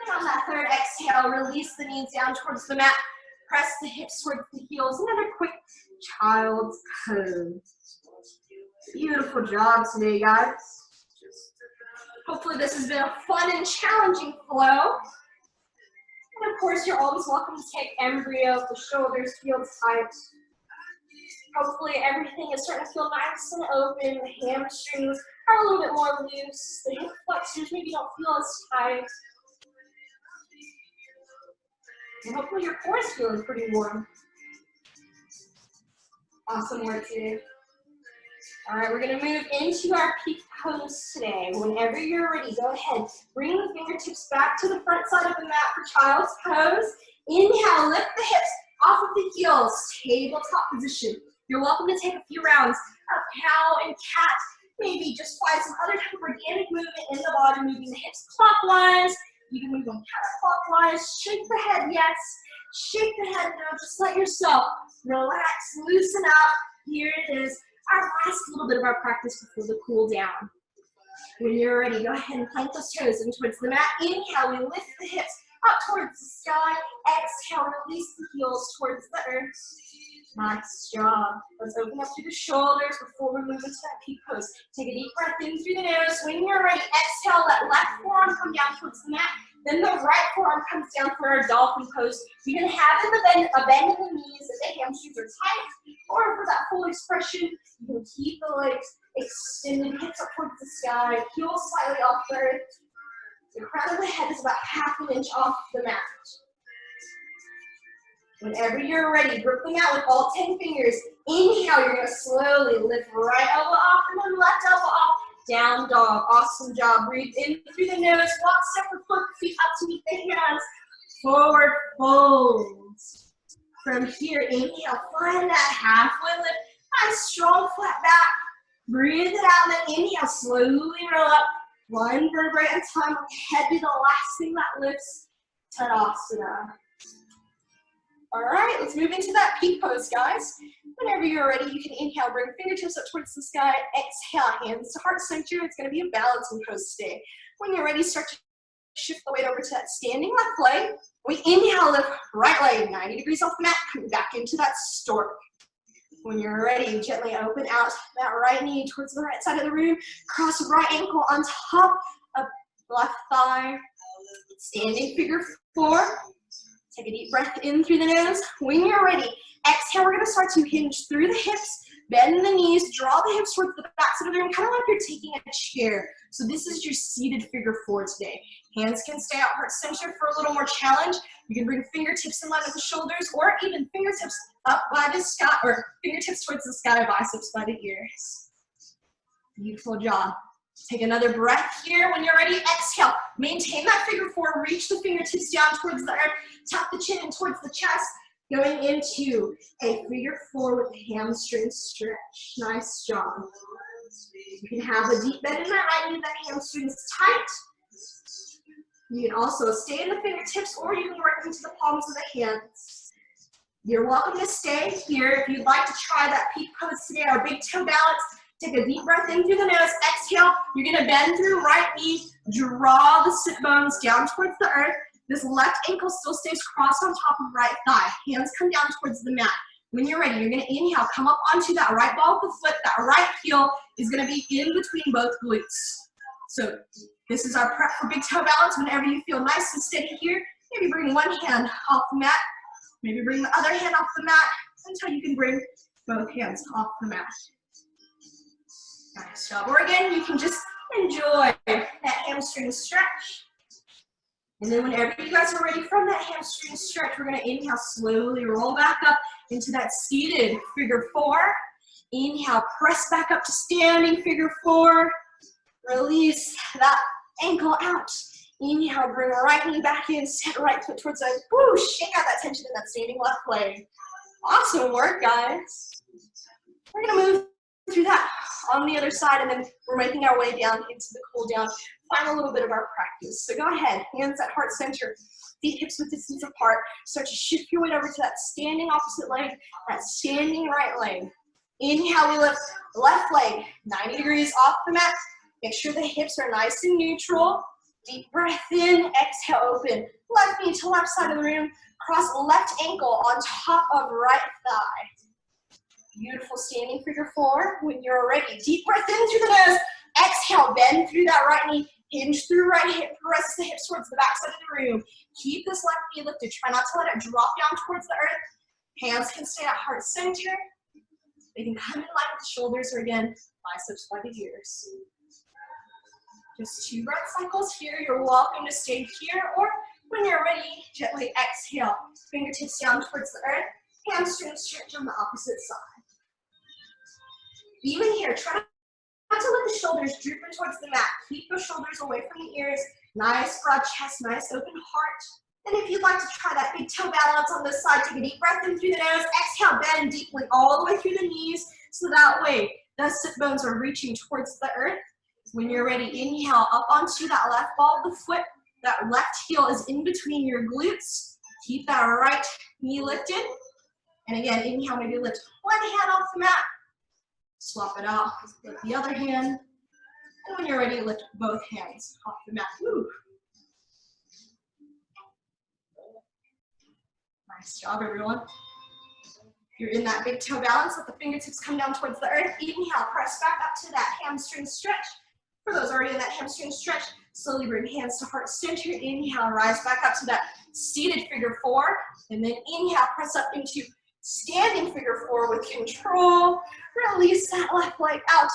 Speaker 1: And on that third exhale, release the knees down towards the mat. Press the hips towards the heels. Another quick child's pose. Beautiful job today, guys. Hopefully this has been a fun and challenging flow. And of course, you're always welcome to take embryo if the shoulders feel tight. Hopefully everything is starting to feel nice and open. The hamstrings are a little bit more loose. The hip flexors maybe don't feel as tight. And hopefully your core is feeling pretty warm. Awesome work today. All right, we're gonna move into our peak pose today. Whenever you're ready, go ahead. Bring the fingertips back to the front side of the mat for child's pose. Inhale, lift the hips off of the heels, tabletop position. You're welcome to take a few rounds of cow and cat. Maybe just find some other type of organic movement in the body, moving the hips clockwise. You can move them counterclockwise. Shake the head, yes. Shake the head now, just let yourself relax, loosen up. Here it is. Our last little bit of our practice before the cool down. When you're ready, go ahead and plant those toes in towards the mat. Inhale, we lift the hips up towards the sky. Exhale, release the heels towards the earth. Nice job. Let's open up through the shoulders before we move into that peak pose. Take a deep breath in through the nose. When you're ready, exhale, let left forearm come down towards the mat. Then the right forearm comes down for our dolphin pose. You can have a bend in the knees if the hamstrings are tight, or for that full expression, you can keep the legs extended, hips up towards the sky, heels slightly off the earth. The crown of the head is about half an inch off the mat. Whenever you're ready, grip the mat with all 10 fingers. Inhale, you're going to slowly lift right elbow off and then left elbow off. Down dog. Awesome job. Breathe in through the nose. Walk, step the foot, feet up to meet the hands. Forward folds. From here, inhale, find that halfway lift. Nice, strong, flat back. Breathe it out, and then inhale, slowly roll up. One vertebrae at a time. Head be the last thing that lifts. Tadasana. All right, let's move into that peak pose, guys. Whenever you're ready, you can inhale, bring fingertips up towards the sky. Exhale, hands to heart center. It's going to be a balancing pose today. When you're ready, start to shift the weight over to that standing left leg. We inhale, lift right leg 90 degrees off the mat, coming back into that stork. When you're ready, gently open out that right knee towards the right side of the room. Cross the right ankle on top of left thigh. Standing figure 4. Take a deep breath in through the nose. When you're ready, exhale, we're going to start to hinge through the hips, bend the knees, draw the hips towards the back side of the room, kind of like you're taking a chair. So this is your seated figure 4 today. Hands can stay out heart center for a little more challenge. You can bring fingertips in line with the shoulders, or even fingertips up by the sky, or fingertips towards the sky, biceps by the ears. Beautiful job. Take another breath here. When you're ready, exhale. Maintain that figure 4. Reach the fingertips down towards the earth. Tuck the chin in towards the chest. Going into a figure 4 with the hamstring stretch. Nice job. You can have a deep bend in that right knee. That hamstring is tight. You can also stay in the fingertips, or you can work into the palms of the hands. You're welcome to stay here. If you'd like to try that peak pose today, our big toe balance, take a deep breath in through the nose. Exhale. You're going to bend through right knee. Draw the sit bones down towards the earth. This left ankle still stays crossed on top of right thigh. Hands come down towards the mat. When you're ready, you're going to inhale. Come up onto that right ball of the foot. That right heel is going to be in between both glutes. So this is our prep for big toe balance. Whenever you feel nice and steady here, maybe bring one hand off the mat. Maybe bring the other hand off the mat until you can bring both hands off the mat. Nice job. Or again, you can just enjoy that hamstring stretch. And then whenever you guys are ready from that hamstring stretch, we're going to inhale, slowly roll back up into that seated figure 4. Inhale, press back up to standing figure four. Release that ankle out. Inhale, bring right knee back in, set right foot towards the woo, shake out that tension in that standing left leg. Awesome work, guys. We're gonna move through that on the other side, and then we're making our way down into the cool down. Find a little bit of our practice. So go ahead, hands at heart center, feet hips width distance apart. Start to shift your weight over to that standing opposite leg, that standing right leg. Inhale, we lift left leg 90 degrees off the mat. Make sure the hips are nice and neutral. Deep breath in, exhale, open. Left knee to left side of the room. Cross left ankle on top of right thigh. Beautiful standing figure four. When you're ready, deep breath in through the nose. Exhale, bend through that right knee. Hinge through right hip. Press the hips towards the back side of the room. Keep this left knee lifted. Try not to let it drop down towards the earth. Hands can stay at heart center. They can come in line with the shoulders, or again, biceps by the ears. Just 2 breath cycles here. You're welcome to stay here, or when you're ready, gently exhale. Fingertips down towards the earth. Hamstring stretch on the opposite side. Even here, try not to let the shoulders droop in towards the mat. Keep your shoulders away from the ears. Nice broad chest, nice open heart. And if you'd like to try that big toe balance on this side, take a deep breath in through the nose. Exhale, bend deeply all the way through the knees. So that way, the sit bones are reaching towards the earth. When you're ready, inhale up onto that left ball of the foot. That left heel is in between your glutes. Keep that right knee lifted. And again, inhale, maybe lift one hand off the mat. Swap it out, lift the other hand. And when you're ready, lift both hands off the mat. Woo. Nice job, everyone. If you're in that big toe balance, let the fingertips come down towards the earth. Inhale, press back up to that hamstring stretch. For those already in that hamstring stretch, slowly bring hands to heart center. Inhale, rise back up to that seated figure four. And then inhale, press up into standing figure four with control. Release that left leg out.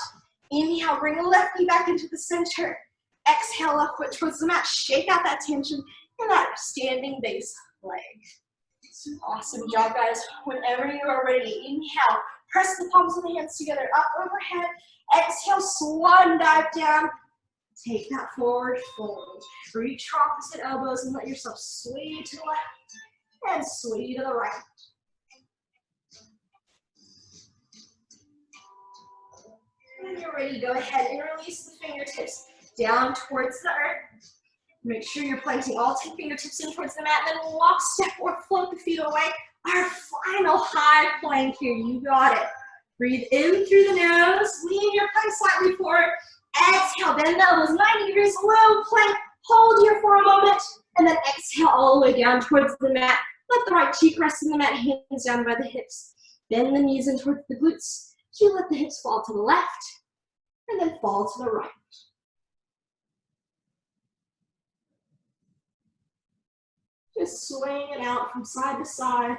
Speaker 1: Inhale, bring the left knee back into the center. Exhale, left foot towards the mat. Shake out that tension in that standing base leg. Awesome job, guys. Whenever you are ready, inhale, press the palms of the hands together, up overhead. Exhale, swan dive down. Take that forward fold. Reach your opposite elbows and let yourself sway to the left and sway to the right. When you're ready, go ahead and release the fingertips down towards the earth. Make sure you're planting all 10 fingertips in towards the mat, and then walk, step, or float the feet away. Our final high plank here, you got it. Breathe in through the nose, lean your plank slightly forward. Exhale, bend the elbows 90 degrees, low plank. Hold here for a moment, and then exhale all the way down towards the mat. Let the right cheek rest in the mat, hands down by the hips. Bend the knees in towards the glutes. You let the hips fall to the left, and then fall to the right. Just swaying it out from side to side.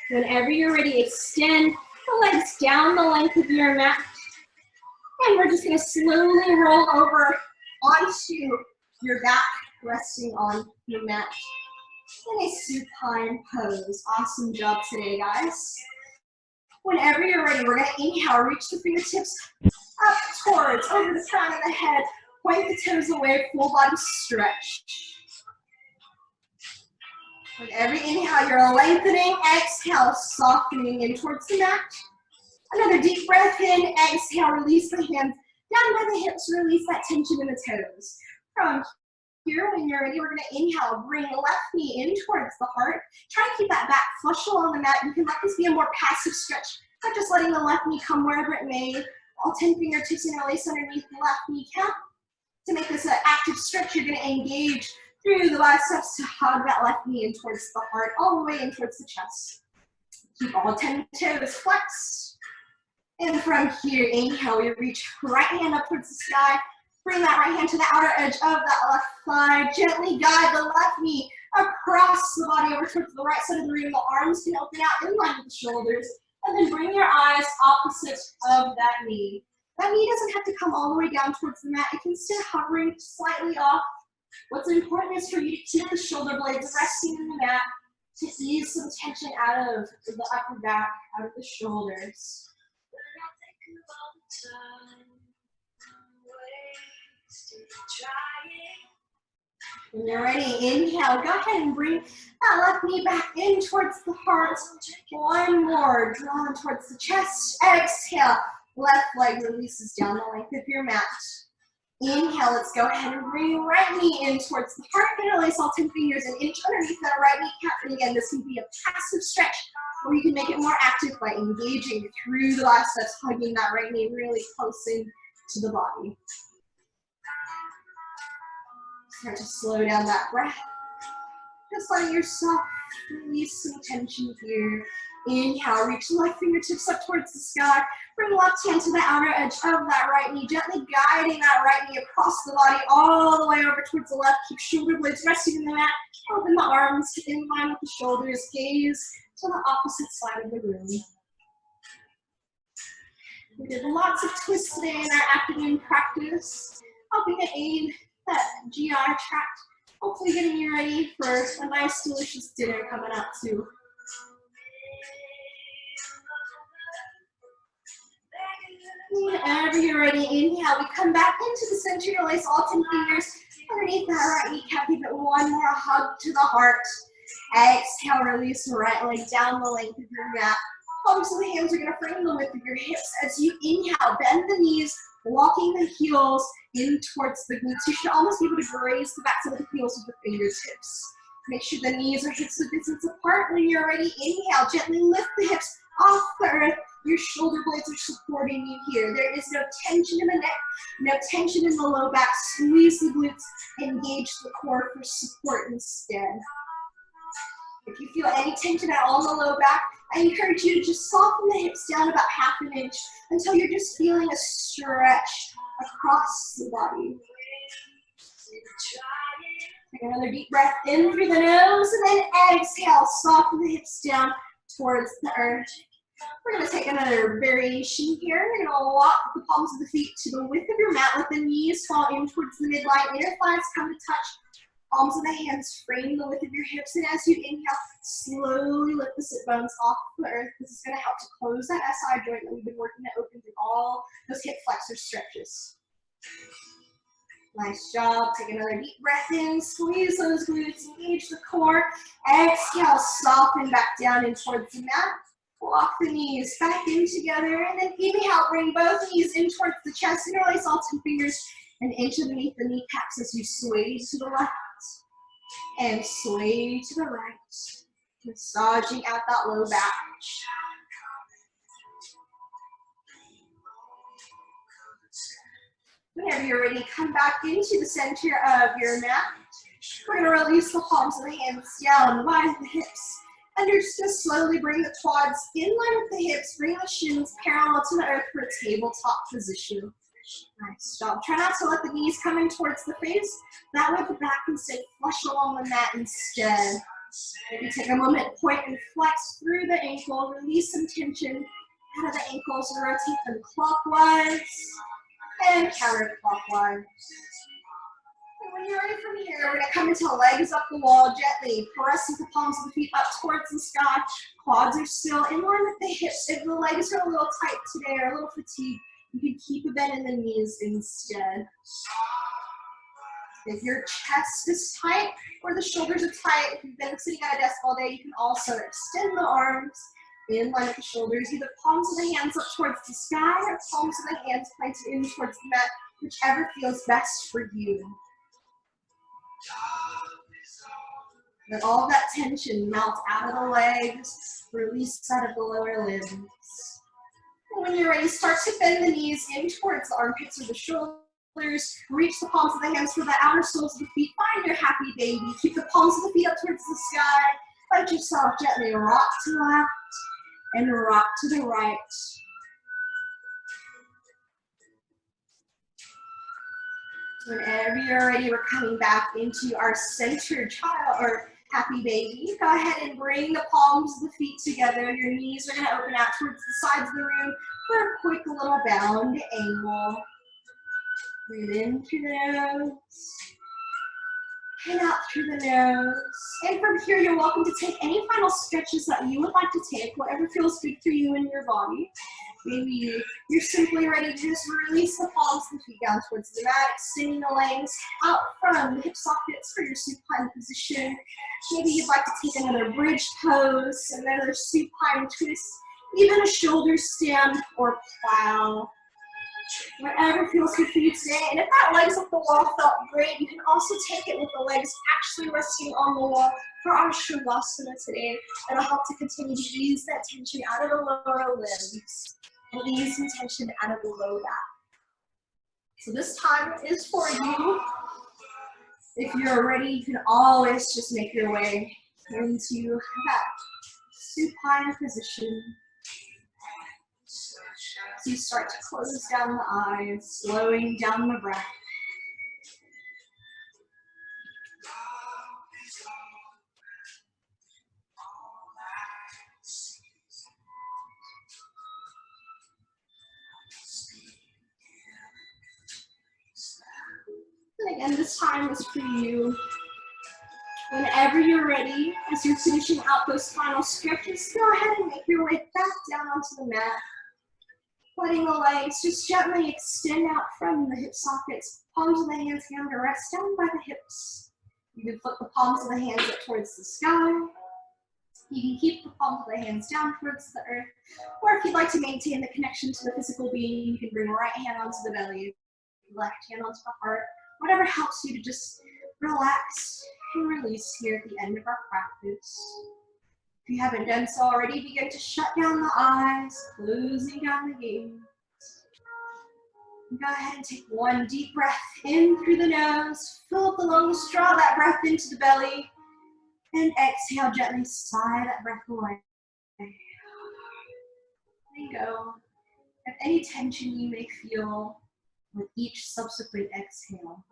Speaker 1: Whenever you're ready, extend the legs down the length of your mat. And we're just gonna slowly roll over onto your back, resting on your mat in a supine pose. Awesome job today, guys. Whenever you're ready, we're gonna inhale, reach the fingertips up towards, over the crown of the head. Point the toes away, full body stretch. With every inhale, you're lengthening. Exhale, softening in towards the mat. Another deep breath in. Exhale, release the hands down by the hips. Release that tension in the toes. From here, when you're ready, we're going to inhale. Bring the left knee in towards the heart. Try to keep that back flush along the mat. You can let this be a more passive stretch. Not just letting the left knee come wherever it may. All 10 fingertips interlace underneath the left kneecap. To make this an active stretch, you're going to engage through the biceps to hug that left knee in towards the heart, all the way in towards the chest. Keep all 10 toes flexed. And from here, inhale, we reach right hand up towards the sky. Bring that right hand to the outer edge of that left thigh. Gently guide the left knee across the body over towards the right side of the room. The arms can open out in line with the shoulders. And then bring your eyes opposite of that knee. That knee doesn't have to come all the way down towards the mat. It can stay hovering slightly off. What's important is for you to keep the shoulder blades resting in the mat. to ease some tension out of the upper back, out of the shoulders. When you're ready, inhale, go ahead and bring that left knee back in towards the heart. One more, drawn towards the chest. Exhale, left leg releases down the length of your mat. Inhale, let's go ahead and bring right knee in towards the heart. Interlace all 10 fingers and inch underneath that right kneecap. And again, this can be a passive stretch, or you can make it more active by engaging through the biceps, hugging that right knee really close in to the body. Start to slow down that breath. Just letting yourself release some tension here. Inhale, reach the left fingertips up towards the sky. Bring the left hand to the outer edge of that right knee, gently guiding that right knee across the body all the way over towards the left. Keep shoulder blades resting in the mat. Open the arms in line with the shoulders. Gaze to the opposite side of the room. We did lots of twists today in our afternoon practice, helping to aid that GI tract. Hopefully getting you ready for a nice, delicious dinner coming up too. Whenever you're ready, inhale, we come back into the center, interlace all 10 fingers underneath that right kneecap. Give it one more hug to the heart. Exhale, release the right leg down the length of your mat. Palms of the hands are going to frame the width of your hips. As you inhale, bend the knees, walking the heels in towards the glutes. You should almost be able to graze the backs of the heels with the fingertips. Make sure the knees are hips width distance apart. When you're ready, inhale, gently lift the hips off the earth. Your shoulder blades are supporting you here. There is no tension in the neck, no tension in the low back. Squeeze the glutes, engage the core for support instead. If you feel any tension at all in the low back, I encourage you to just soften the hips down about half an inch until you're just feeling a stretch across the body. Take another deep breath in through the nose and then exhale. Soften the hips down towards the earth. We're going to take another variation here. You're going to walk the palms of the feet to the width of your mat. Let the knees fall in towards the midline. Inner thighs come to touch. Palms of the hands frame the width of your hips. And as you inhale, slowly lift the sit bones off the earth. This is going to help to close that SI joint that we've been working to open through all those hip flexor stretches. Nice job. Take another deep breath in. Squeeze those glutes. Engage the core. Exhale. Soften back down in towards the mat. Walk the knees back in together. And then inhale. Bring both knees in towards the chest. Interlace all 10 fingers and inch underneath the kneecaps as you sway to the left and sway to the right. Massaging out that low back. Whenever you're ready, come back into the center of your mat. We're going to release the palms of the hands down by the hips. And you're just going to slowly bring the quads in line with the hips. Bring the shins parallel to the earth for a tabletop position. Nice job. Try not to let the knees come in towards the face. That way the back can stay flush along the mat instead. Maybe take a moment, point and flex through the ankle. Release some tension out of the ankles and rotate them clockwise and counterclockwise. And when you're ready from here, we're going to come into legs up the wall gently. Press with the palms of the feet up towards the sky. Quads are still in line with the hips. If the legs are a little tight today or a little fatigued, you can keep a bend in the knees instead. If your chest is tight or the shoulders are tight, if you've been sitting at a desk all day, you can also extend the arms in line with the shoulders. Either palms of the hands up towards the sky or palms of the hands planted in towards the mat, whichever feels best for you. Let all of that tension melt out of the legs, release out of the lower limbs. And when you're ready, start to bend the knees in towards the armpits or the shoulders. Reach the palms of the hands for the outer soles of the feet. Find your happy baby. Keep the palms of the feet up towards the sky. Let yourself gently rock to the left and rock to the right. Whenever you're ready, we're coming back into our centered child or happy baby. Go ahead and bring the palms of the feet together. Your knees are going to open out towards the sides of the room for a quick little bound angle. Breathe in through the nose. and out through the nose. And from here, you're welcome to take any final stretches that you would like to take, whatever feels good for you and your body. Maybe you're simply ready to just release the palms of the feet down towards the mat, extending the legs out from the hip sockets for your supine position. Maybe you'd like to take another bridge pose, another supine twist, even a shoulder stand or plow. Whatever feels good for you today. And if that legs up the wall felt great, you can also take it with the legs actually resting on the wall for our Shavasana today. That'll help to continue to ease that tension out of the lower limbs and ease some tension out of the low back. So this time is for you. If you're ready, you can always just make your way into that supine position. So you start to close down the eyes, slowing down the breath. And again, this time is for you. Whenever you're ready, as you're finishing out those final stretches, go ahead and make your way back down onto the mat. Letting the legs just gently extend out from the hip sockets. Palms of the hands down to rest down by the hips. You can flip the palms of the hands up towards the sky. You can keep the palms of the hands down towards the earth. Or if you'd like to maintain the connection to the physical being, you can bring the right hand onto the belly, left hand onto the heart. Whatever helps you to just relax and release here at the end of our practice. If you haven't done so already, begin to shut down the eyes, closing down the gaze. Go ahead and take one deep breath in through the nose, fill up the lungs, draw that breath into the belly, and exhale, gently sigh that breath away. There you go. If any tension you may feel with each subsequent exhale,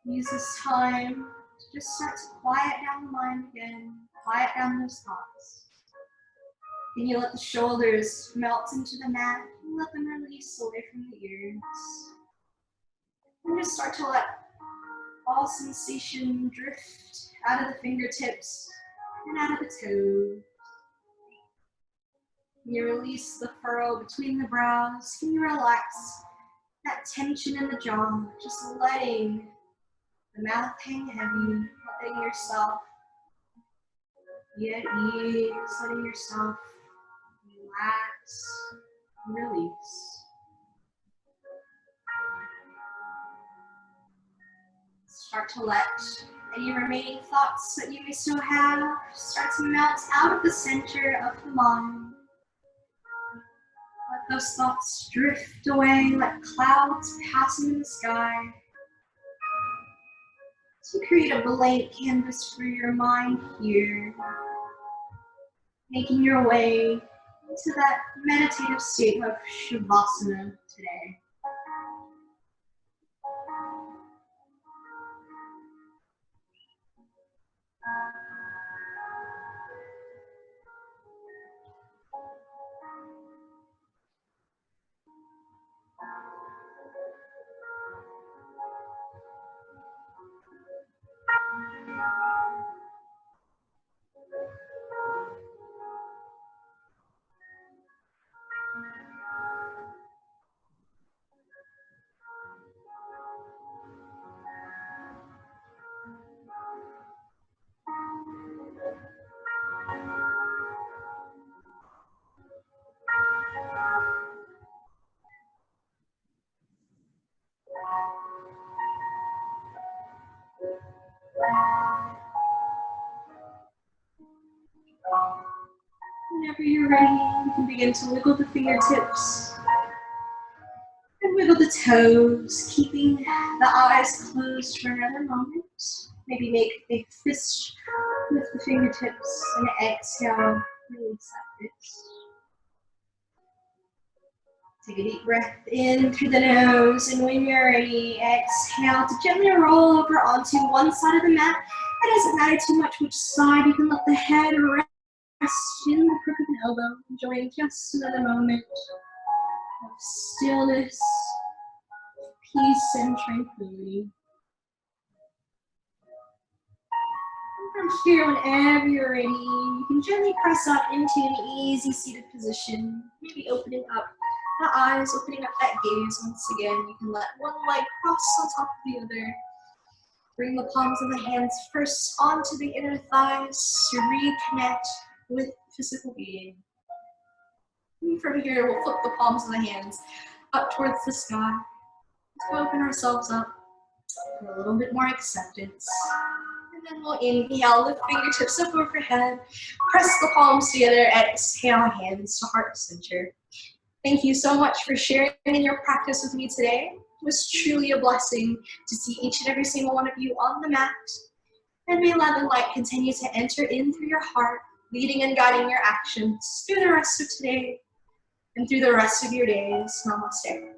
Speaker 1: use this time to just start to quiet down the mind again, quiet down those thoughts. Then you let the shoulders melt into the mat and let them release away from the ears. And just start to let all sensation drift out of the fingertips and out of the toes. You release the furrow between the brows. Can you relax that tension in the jaw, just letting the mouth hang heavy, letting yourself be at ease, letting yourself relax and release. Start to let any remaining thoughts that you may still have start to melt out of the center of the mind. Let those thoughts drift away like clouds passing in the sky. To create a blank canvas for your mind here. Making your way into that meditative state of Shavasana today. Whenever you're ready, you can begin to wiggle the fingertips and wiggle the toes, keeping the eyes closed for another moment. Maybe make a fist with the fingertips and exhale, release that fist. Take a deep breath in through the nose, and when you're ready, exhale to gently roll over onto one side of the mat. It doesn't matter too much which side. You can let the head rest in the crook of an elbow, enjoying just another moment of stillness, peace, and tranquility. From here, whenever you're ready, you can gently press up into an easy seated position. Maybe opening up the eyes, opening up that gaze once again. You can let one leg cross on top of the other. Bring the palms of the hands first onto the inner thighs to reconnect with physical being. And from here, we'll flip the palms of the hands up towards the sky. Let's open ourselves up for a little bit more acceptance. And then we'll inhale, lift fingertips up overhead, press the palms together, exhale, hands to heart center. Thank you so much for sharing in your practice with me today. It was truly a blessing to see each and every single one of you on the mat. And may love and light continue to enter in through your heart, leading and guiding your actions through the rest of today and through the rest of your days. Namaste.